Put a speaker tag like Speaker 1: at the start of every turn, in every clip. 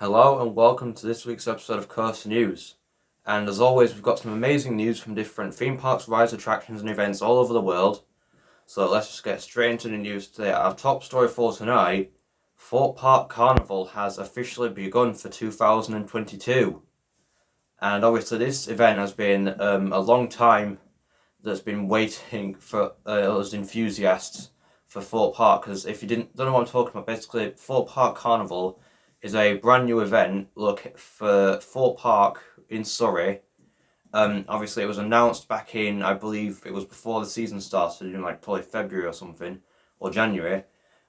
Speaker 1: Hello and welcome to this week's episode of Coast News. And as always, we've got some amazing news from different theme parks, rides, attractions, and events all over the world. So let's just get straight into the news today. Our top story for tonight: Thorpe Park Carnival has officially begun for 2022. And obviously, this event has been a long time that's been waiting for us enthusiasts for Thorpe Park. Because if you don't know what I'm talking about, basically, Thorpe Park Carnival is a brand new event. Look for Thorpe Park in Surrey. Obviously, it was announced back in, I believe it was before the season started, in like probably February or something, or January.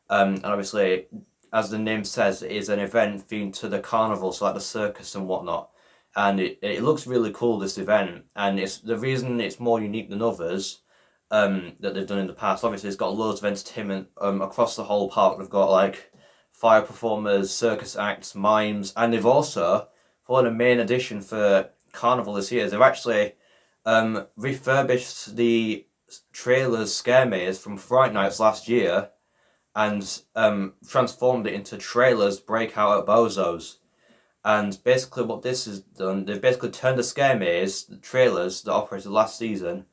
Speaker 1: And obviously, as the name says, it is an event themed to the carnival, so like the circus and whatnot. And it looks really cool, this event, and it's the reason it's more unique than others that they've done in the past. Obviously, it's got loads of entertainment across the whole park. They've got like fire performers, circus acts, mimes, and they've also, for the main addition for Carnival this year, they've actually refurbished the trailers scare maze from Fright Nights last year and transformed it into trailers breakout at Bozo's. And basically what this has done, they've basically turned the scare maze, the trailers that operated last season,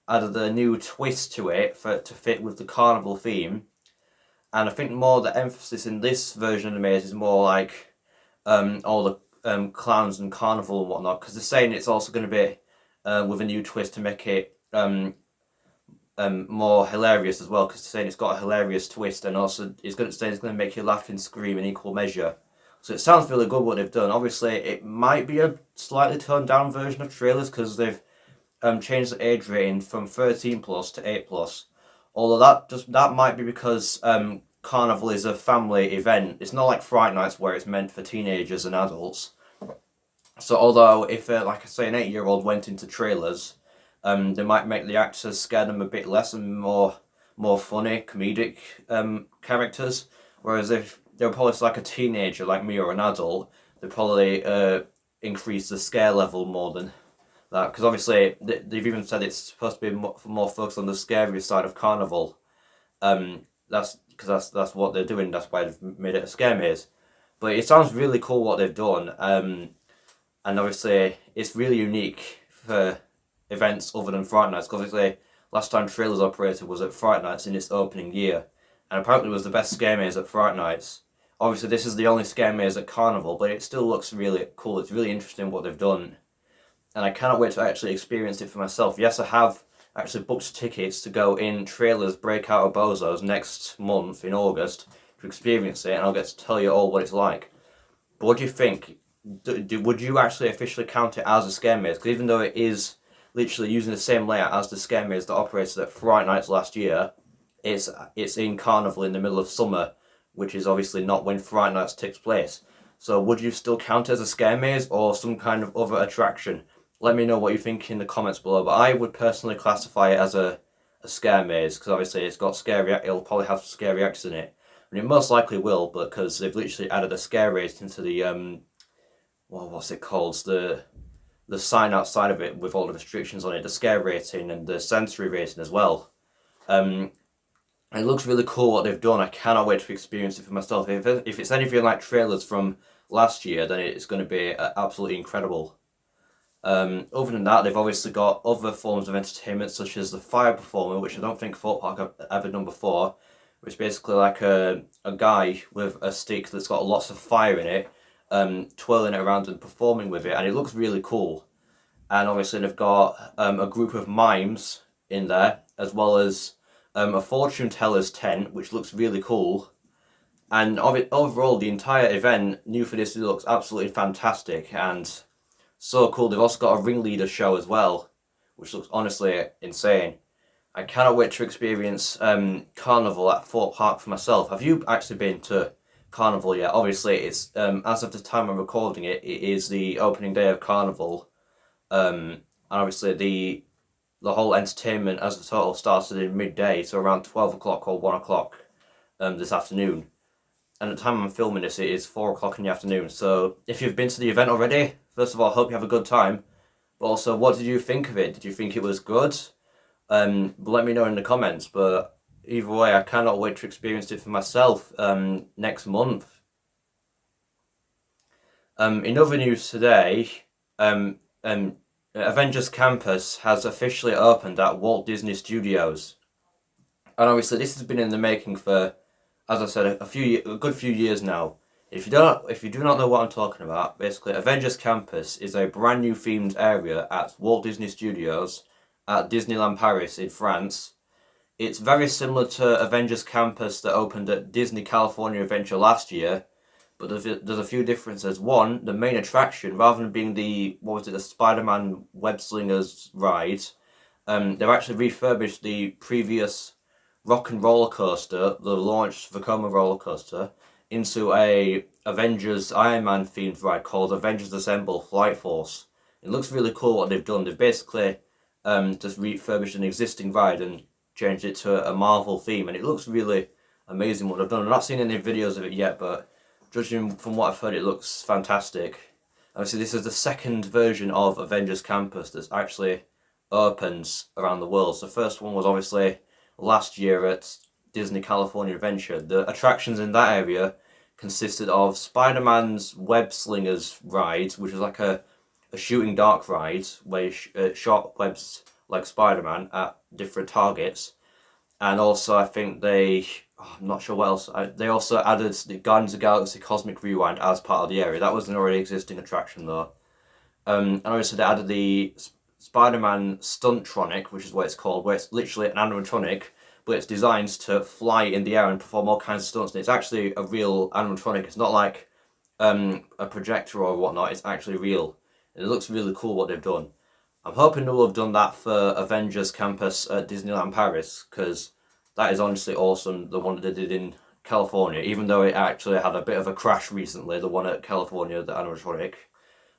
Speaker 1: added a new twist to it for it to fit with the carnival theme. And I think more the emphasis in this version of the maze is more like all the clowns and carnival and whatnot, because they're saying it's also going to be with a new twist to make it more hilarious as well, because they're saying it's got a hilarious twist, and also it's going to make you laugh and scream in equal measure. So it sounds really good what they've done. Obviously, it might be a slightly toned down version of trailers because they've changed the age rating from 13 plus to 8 plus. Although that might be because Carnival is a family event. It's not like Fright Nights where it's meant for teenagers and adults. So although if like I say an 8-year-old went into trailers, they might make the actors scare them a bit less and more funny comedic characters. Whereas if they were probably like a teenager like me or an adult, they probably increase the scare level more than that, because obviously they've even said it's supposed to be more focused on the scary side of Carnival. That's because that's what they're doing. That's why they've made it a scare maze. But it sounds really cool what they've done, and obviously it's really unique for events other than Fright Nights. Because obviously last time trailers operated was at Fright Nights in its opening year, and apparently it was the best scare maze at Fright Nights. Obviously, this is the only scare maze at Carnival, but it still looks really cool. It's really interesting what they've done, and I cannot wait to actually experience it for myself. Yes, I have actually booked tickets to go in trailers breakout of Bozo's next month in August to experience it, and I'll get to tell you all what it's like. But what do you think? Would you actually officially count it as a scare maze? Because even though it is literally using the same layout as the scare maze that operated at Fright Nights last year, it's in Carnival in the middle of summer, which is obviously not when Fright Nights takes place. So would you still count it as a scare maze or some kind of other attraction? Let me know what you think in the comments below, but I would personally classify it as a scare maze, because obviously it'll probably have scary acts in it. And it most likely will, because they've literally added a scare rating into the, what's it called? The sign outside of it with all the restrictions on it, the scare rating and the sensory rating as well. It looks really cool what they've done. I cannot wait to experience it for myself. If it's anything like trailers from last year, then it's going to be absolutely incredible. Other than that, they've obviously got other forms of entertainment, such as the fire performer, which I don't think Thorpe Park have ever done before, which is basically like a guy with a stick that's got lots of fire in it, twirling it around and performing with it, and it looks really cool. And obviously they've got a group of mimes in there, as well as a fortune teller's tent, which looks really cool. And overall, the entire event, new for this, looks absolutely fantastic and so cool. They've also got a ringleader show as well, which looks honestly insane. I cannot wait to experience Carnival at Thorpe Park for myself. Have you actually been to Carnival yet? Obviously, it's as of the time I'm recording it, it is the opening day of Carnival. And obviously the whole entertainment as a total started in midday, so around 12 o'clock or 1 o'clock this afternoon. And at the time I'm filming this, it is 4 o'clock in the afternoon. So if you've been to the event already, first of all, I hope you have a good time. But also, what did you think of it? Did you think it was good? Let me know in the comments. But either way, I cannot wait to experience it for myself next month. In other news today, um, um, Avengers Campus has officially opened at Walt Disney Studios, and obviously this has been in the making for, as I said, a good few years now. If you do not know what I'm talking about, basically Avengers Campus is a brand new themed area at Walt Disney Studios at Disneyland Paris in France. It's very similar to Avengers Campus that opened at Disney California Adventure last year, but there's a few differences. One, the main attraction, rather than being the Spider-Man Web Slingers ride, they've actually refurbished the previous Rock and Roller Coaster, the launched Vekoma roller coaster, into a Avengers Iron Man themed ride called Avengers Assemble Flight Force. It looks really cool what they've done. They've basically just refurbished an existing ride and changed it to a Marvel theme, and it looks really amazing what they've done. I've not seen any videos of it yet, but judging from what I've heard, it looks fantastic. Obviously, this is the second version of Avengers Campus that's actually opens around the world. So the first one was obviously last year at Disney California Adventure. The attractions in that area consisted of Spider-Man's Web Slingers ride, which is like a shooting dark ride where you shot webs like Spider-Man at different targets. And also I think I'm not sure what else, they also added the Guardians of the Galaxy Cosmic Rewind as part of the area. That was an already existing attraction though. And obviously they added the Spider-Man Stuntronic, which is what it's called, where it's literally an animatronic, but it's designed to fly in the air and perform all kinds of stunts. And it's actually a real animatronic. It's not like a projector or whatnot. It's actually real. And it looks really cool what they've done. I'm hoping they'll have done that for Avengers Campus at Disneyland Paris, because that is honestly awesome, the one that they did in California, even though it actually had a bit of a crash recently, the one at California, the animatronic.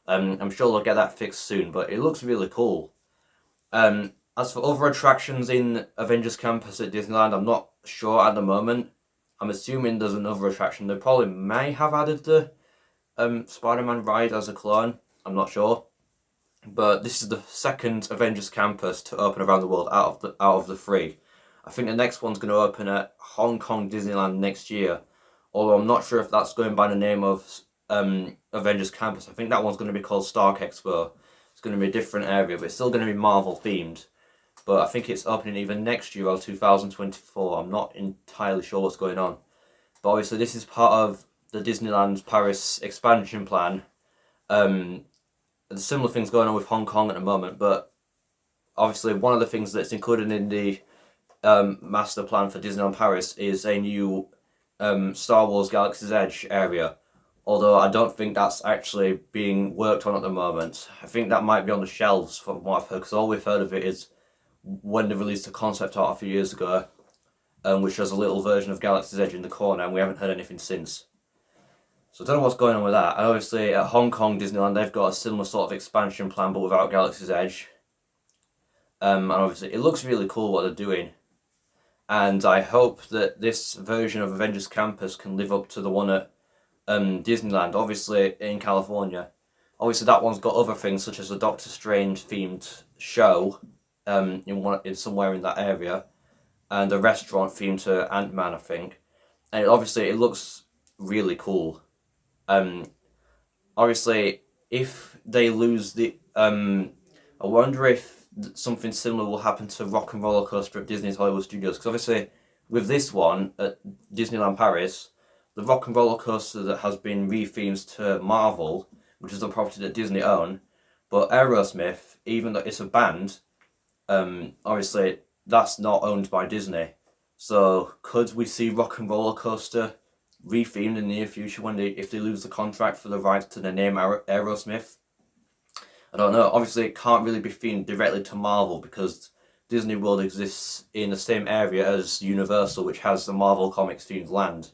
Speaker 1: I'm sure they'll get that fixed soon, but it looks really cool. As for other attractions in Avengers Campus at Disneyland, I'm not sure at the moment. I'm assuming there's another attraction. They probably may have added the Spider-Man ride as a clone. I'm not sure. But this is the second Avengers Campus to open around the world out of the three. I think the next one's going to open at Hong Kong Disneyland next year. Although I'm not sure if that's going by the name of Avengers Campus. I think that one's going to be called Stark Expo. It's going to be a different area, but it's still going to be Marvel themed. But I think it's opening either next year or 2024. I'm not entirely sure what's going on. But obviously this is part of the Disneyland Paris expansion plan. There's similar things going on with Hong Kong at the moment, but obviously one of the things that's included in the master plan for Disneyland Paris is a new Star Wars Galaxy's Edge area. Although I don't think that's actually being worked on at the moment. I think that might be on the shelves from what I've heard, because all we've heard of it is when they released a concept art a few years ago, which has a little version of Galaxy's Edge in the corner, and we haven't heard anything since. So I don't know what's going on with that. And obviously at Hong Kong Disneyland, they've got a similar sort of expansion plan, but without Galaxy's Edge. And obviously it looks really cool what they're doing. And I hope that this version of Avengers Campus can live up to the one at Disneyland, obviously in California. Obviously that one's got other things such as a Doctor Strange themed show in somewhere in that area, and a restaurant themed to Ant-Man, I think. And obviously it looks really cool. Obviously if they lose the I wonder if something similar will happen to Rock and Roller Coaster at Disney's Hollywood Studios, because obviously with this one at Disneyland Paris, the Rock and Roller Coaster that has been rethemed to Marvel, which is a property that Disney own, but Aerosmith, even though it's a band, obviously that's not owned by Disney. So could we see Rock and Roller Coaster rethemed in the near future if they lose the contract for the rights to the name Aerosmith? I don't know. Obviously it can't really be themed directly to Marvel because Disney World exists in the same area as Universal, which has the Marvel Comics themed land.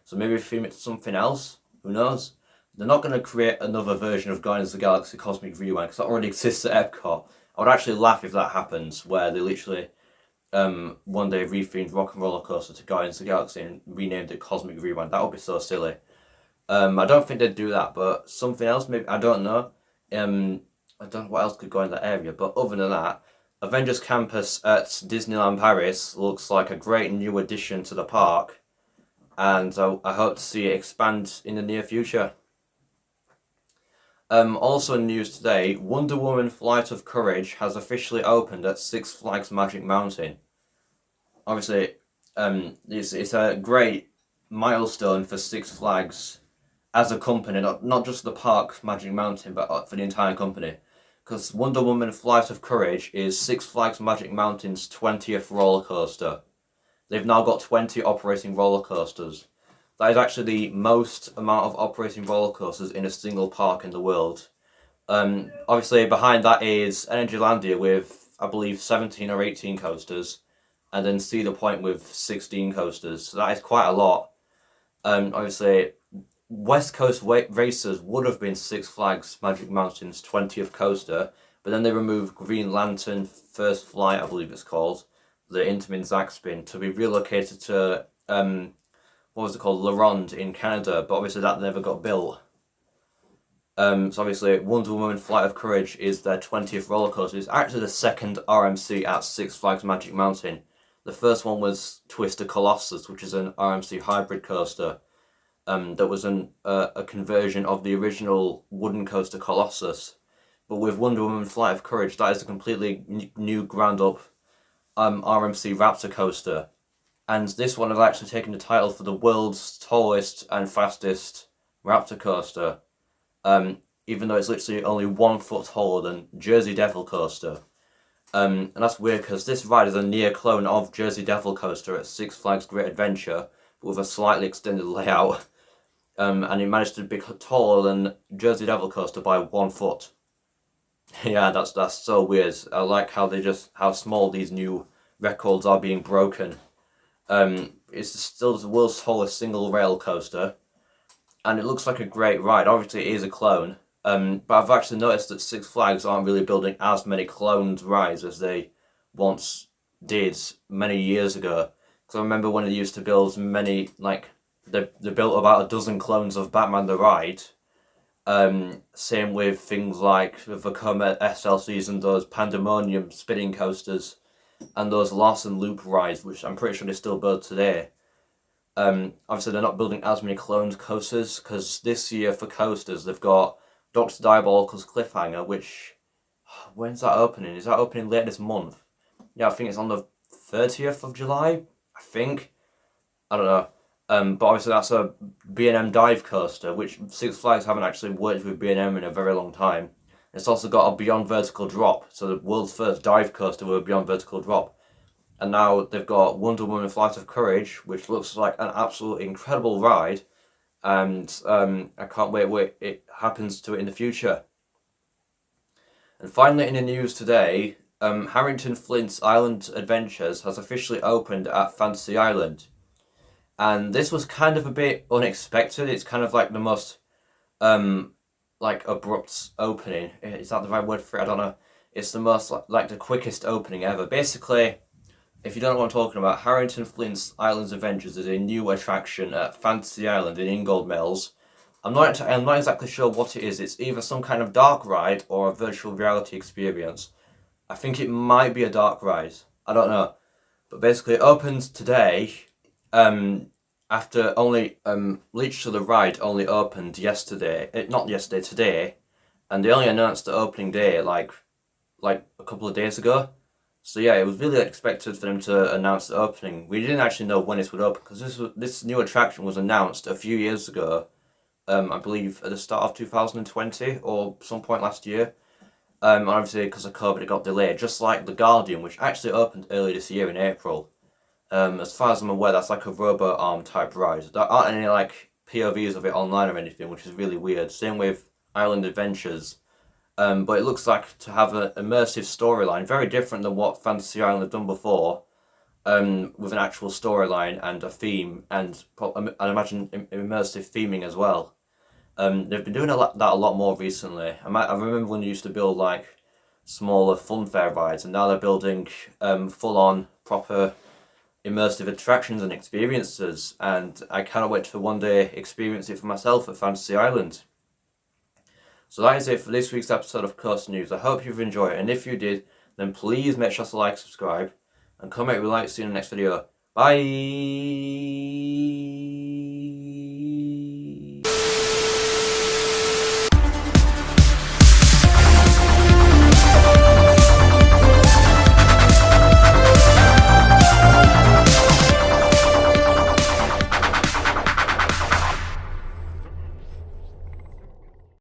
Speaker 1: So maybe theme it to something else. Who knows? They're not going to create another version of Guardians of the Galaxy Cosmic Rewind because that already exists at Epcot. I would actually laugh if that happens, where they literally one day rethemed Rock and Roller Coaster to Guardians of the Galaxy and renamed it Cosmic Rewind. That would be so silly. I don't think they'd do that, but something else maybe. I don't know. I don't know what else could go in that area, but other than that, Avengers Campus at Disneyland Paris looks like a great new addition to the park, and I hope to see it expand in the near future. Also in news today, Wonder Woman Flight of Courage has officially opened at Six Flags Magic Mountain. Obviously, it's a great milestone for Six Flags as a company, not just the park Magic Mountain, but for the entire company. Because Wonder Woman Flight of Courage is Six Flags Magic Mountain's 20th roller coaster. They've now got 20 operating roller coasters. That is actually the most amount of operating roller coasters in a single park in the world. Obviously, behind that is Energylandia with, I believe, 17 or 18 coasters, and then Cedar Point with 16 coasters. So that is quite a lot. Obviously, West Coast Racers would have been Six Flags Magic Mountain's 20th coaster, but then they removed Green Lantern First Flight, I believe it's called, the Intamin Zack Spin, to be relocated to, what was it called, La Ronde in Canada, but obviously that never got built. So obviously Wonder Woman Flight of Courage is their 20th roller coaster. It's actually the second RMC at Six Flags Magic Mountain. The first one was Twister Colossus, which is an RMC hybrid coaster. That was a conversion of the original wooden coaster Colossus. But with Wonder Woman Flight of Courage, that is a completely new ground up RMC Raptor coaster. And this one has actually taken the title for the world's tallest and fastest Raptor coaster. Even though it's literally only 1 foot taller than Jersey Devil coaster. And that's weird because this ride is a near clone of Jersey Devil coaster at Six Flags Great Adventure, but with a slightly extended layout. And it managed to be taller than Jersey Devil coaster by 1 foot. Yeah, that's so weird. I like how small these new records are being broken. It's still the world's tallest single rail coaster, and it looks like a great ride. Obviously, it is a clone. But I've actually noticed that Six Flags aren't really building as many cloned rides as they once did many years ago. Because I remember when they used to build many, like, they built about a dozen clones of Batman the Ride. Same with things like the Vekoma SLCs and those Pandemonium spinning coasters and those Larson Loop rides, which I'm pretty sure they still build today. Obviously, they're not building as many cloned coasters because this year for coasters they've got Dr. Diabolical's Cliffhanger, which, when's that opening? Is that opening later this month? Yeah, I think it's on the 30th of July, I think. I don't know. But obviously that's a B&M dive coaster, which Six Flags haven't actually worked with B&M in a very long time. It's also got a Beyond Vertical Drop, so the world's first dive coaster with a Beyond Vertical Drop. And now they've got Wonder Woman Flight of Courage, which looks like an absolutely incredible ride. And I can't wait what it happens to it in the future. And finally in the news today, Harrington Flint's Island Adventures has officially opened at Fantasy Island. And this was kind of a bit unexpected. It's kind of like the most abrupt opening. Is that the right word for it? I don't know. It's the most like the quickest opening ever. Basically, if you don't know what I'm talking about, Harrington Flint's Islands Adventures is a new attraction at Fantasy Island in Ingold Mills. I'm not exactly sure what it is. It's either some kind of dark ride or a virtual reality experience. I think it might be a dark ride. I don't know. But basically it opens today, after only, Leech to the Ride only opened yesterday, today, and they only announced the opening day like a couple of days ago. So yeah, it was really expected for them to announce the opening. We didn't actually know when it would open, because this new attraction was announced a few years ago, I believe at the start of 2020, or some point last year. And obviously because of COVID it got delayed, just like The Guardian, which actually opened earlier this year in April. As far as I'm aware, that's like a robot arm type ride. There aren't any like POVs of it online or anything, which is really weird. Same with Island Adventures. But it looks like to have an immersive storyline, very different than what Fantasy Island have done before, with an actual storyline and a theme, and I imagine immersive theming as well. They've been doing that a lot more recently. I remember when they used to build like smaller funfair rides, and now they're building full-on proper immersive attractions and experiences, and I cannot wait to one day experience it for myself at Fantasy Island. So that is it for this week's episode of Coaster News. I hope you've enjoyed it, and if you did, then please make sure to like, subscribe, and comment if you like to see you in the next video. Bye!